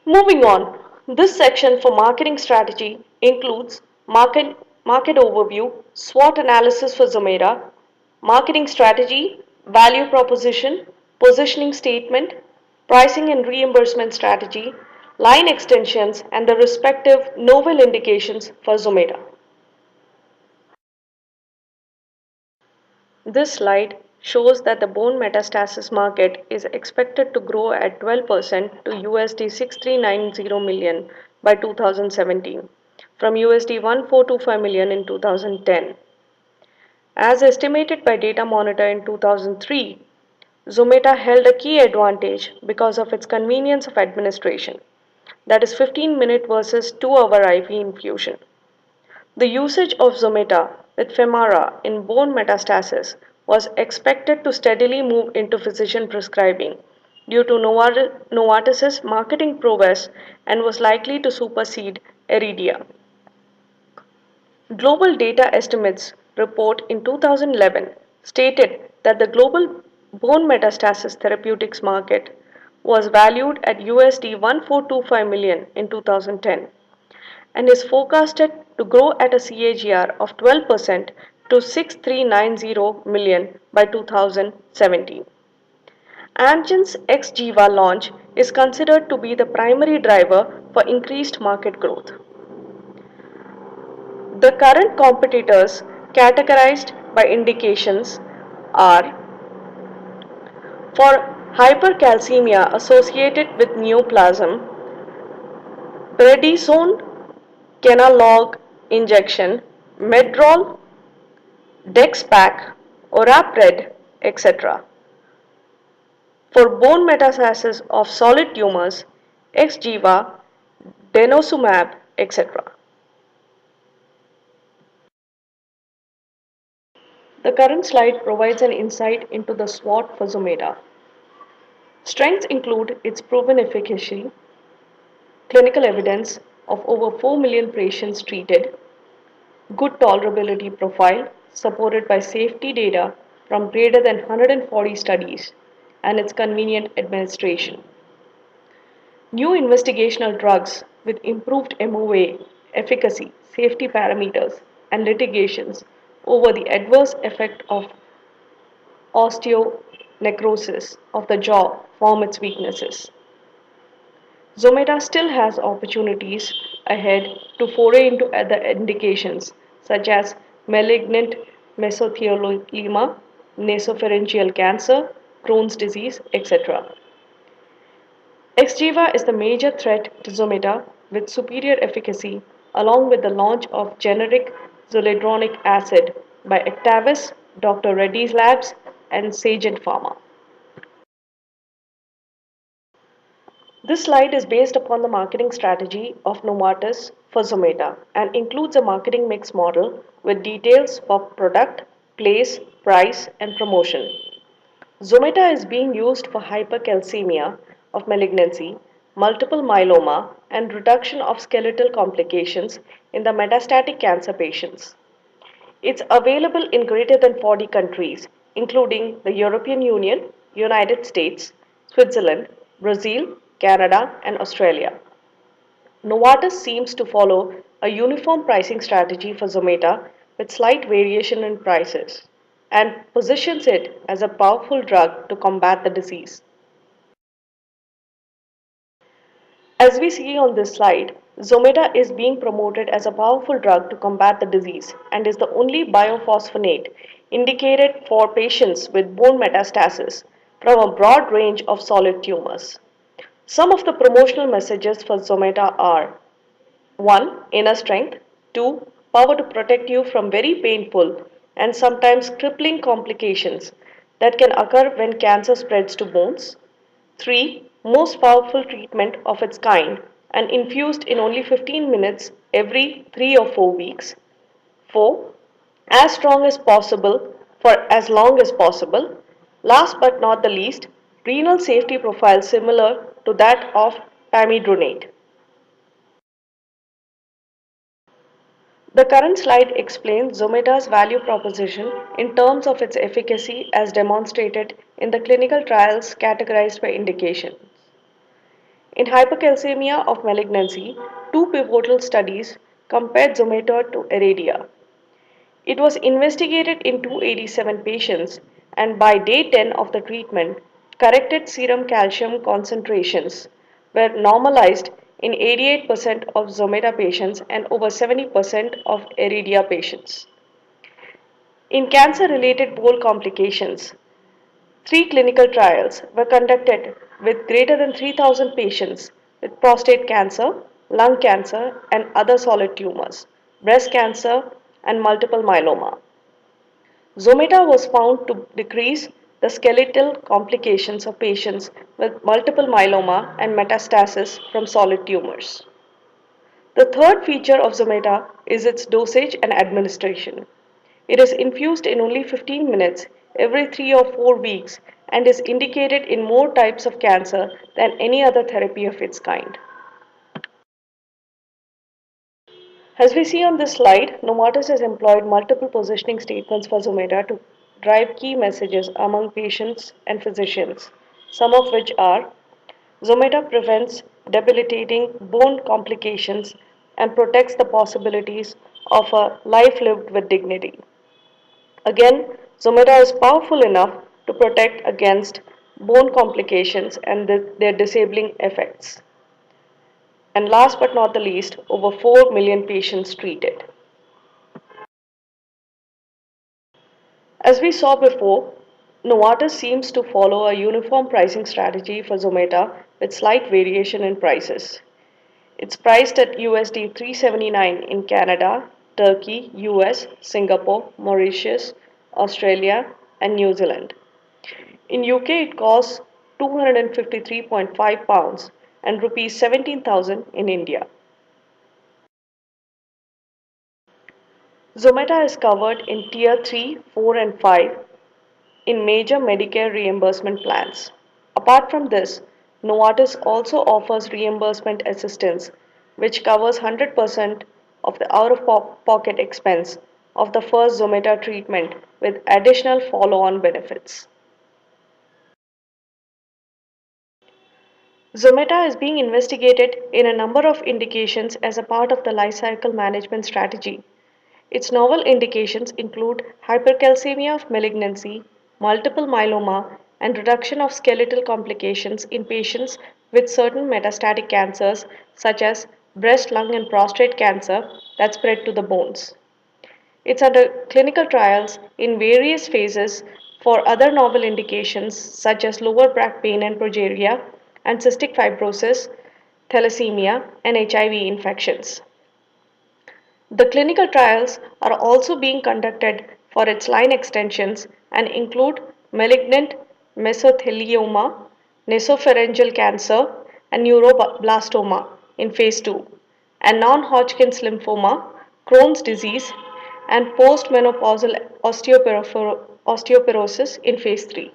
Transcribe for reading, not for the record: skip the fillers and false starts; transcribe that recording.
Moving on, this section for marketing strategy includes market overview, SWOT analysis for Zomato, marketing strategy, value proposition, positioning statement, pricing and reimbursement strategy, line extensions, and the respective novel indications for Zomato. This slide shows that the bone metastasis market is expected to grow at 12% to USD 6390 million by 2017 from USD 1425 million in 2010. As estimated by Data Monitor in 2003, Zometa held a key advantage because of its convenience of administration, that is 15-minute versus 2-hour IV infusion. The usage of Zometa with Femara in bone metastasis was expected to steadily move into physician prescribing due to Novartis's marketing prowess and was likely to supersede Iridia. Global Data Estimates report in 2011 stated that the global bone metastasis therapeutics market was valued at USD 1425 million in 2010 and is forecasted to grow at a CAGR of 12% to 6390 million by 2017. Amgen's Xgeva launch is considered to be the primary driver for increased market growth. The current competitors categorized by indications are for hypercalcemia associated with neoplasm, prednisone Kenalog injection, Medrol, Dexpac, Orapred, etc. For bone metastasis of solid tumors, Xgeva, Denosumab, etc. The current slide provides an insight into the SWOT for Zometa. Strengths include its proven efficacy, clinical evidence of over 4 million patients treated, good tolerability profile supported by safety data from greater than 140 studies, and its convenient administration. New investigational drugs with improved MOA, efficacy, safety parameters, and litigations over the adverse effect of osteonecrosis of the jaw form its weaknesses. Zometa still has opportunities ahead to foray into other indications such as malignant mesothelioma, nasopharyngeal cancer, Crohn's disease, etc. Xgeva is the major threat to Zometa with superior efficacy along with the launch of generic zoledronic acid by Actavis, Dr. Reddy's Labs, and Sagent Pharma. This slide is based upon the marketing strategy of Novartis for Zometa and includes a marketing mix model with details for product, place, price, and promotion. Zometa is being used for hypercalcemia of malignancy, multiple myeloma, and reduction of skeletal complications in the metastatic cancer patients. It's available in greater than 40 countries, including the European Union, United States, Switzerland, Brazil, Canada, and Australia. Novartis seems to follow a uniform pricing strategy for Zometa with slight variation in prices and positions it as a powerful drug to combat the disease. As we see on this slide, Zometa is being promoted as a powerful drug to combat the disease and is the only biophosphonate indicated for patients with bone metastasis from a broad range of solid tumors. Some of the promotional messages for Zometa are 1. Inner strength, 2. Power to protect you from very painful and sometimes crippling complications that can occur when cancer spreads to bones, 3. Most powerful treatment of its kind and infused in only 15 minutes every 3 or 4 weeks, 4. As strong as possible for as long as possible, last but not the least, renal safety profile similar to that of pamidronate. The current slide explains Zometa's value proposition in terms of its efficacy as demonstrated in the clinical trials categorized by indication. In hypercalcemia of malignancy, two pivotal studies compared Zometa to Iridia. It was investigated in 287 patients and by day 10 of the treatment, corrected serum calcium concentrations were normalized in 88% of Zometa patients and over 70% of Iridia patients. In cancer related bone complications, three clinical trials were conducted with greater than 3,000 patients with prostate cancer, lung cancer, and other solid tumors, breast cancer, and multiple myeloma. Zometa was found to decrease the skeletal complications of patients with multiple myeloma and metastasis from solid tumors. The third feature of Zometa is its dosage and administration. It is infused in only 15 minutes every 3 or 4 weeks and is indicated in more types of cancer than any other therapy of its kind. As we see on this slide, Novartis has employed multiple positioning statements for Zometa to drive key messages among patients and physicians, some of which are Zometa prevents debilitating bone complications and protects the possibilities of a life lived with dignity. Again, Zometa is powerful enough to protect against bone complications and their disabling effects. And last but not the least, over 4 million patients treated. As we saw before, Novartis seems to follow a uniform pricing strategy for Zometa with slight variation in prices. It's priced at USD 379 in Canada, Turkey, US, Singapore, Mauritius, Australia, and New Zealand. In UK it costs 253.5 pounds and rupees 17,000 in India. Zometa is covered in Tier 3, 4 and 5 in major Medicare reimbursement plans. Apart from this, Novartis also offers reimbursement assistance which covers 100% of the out-of-pocket expense of the first Zometa treatment with additional follow-on benefits. Zometa is being investigated in a number of indications as a part of the lifecycle management strategy. Its novel indications include hypercalcemia of malignancy, multiple myeloma, and reduction of skeletal complications in patients with certain metastatic cancers such as breast, lung, and prostate cancer that spread to the bones. It's under clinical trials in various phases for other novel indications such as lower back pain and progeria, and cystic fibrosis, thalassemia, and HIV infections. The clinical trials are also being conducted for its line extensions and include malignant mesothelioma, nasopharyngeal cancer, and neuroblastoma in phase 2, and non-Hodgkin's lymphoma, Crohn's disease, and postmenopausal osteoporosis in phase 3.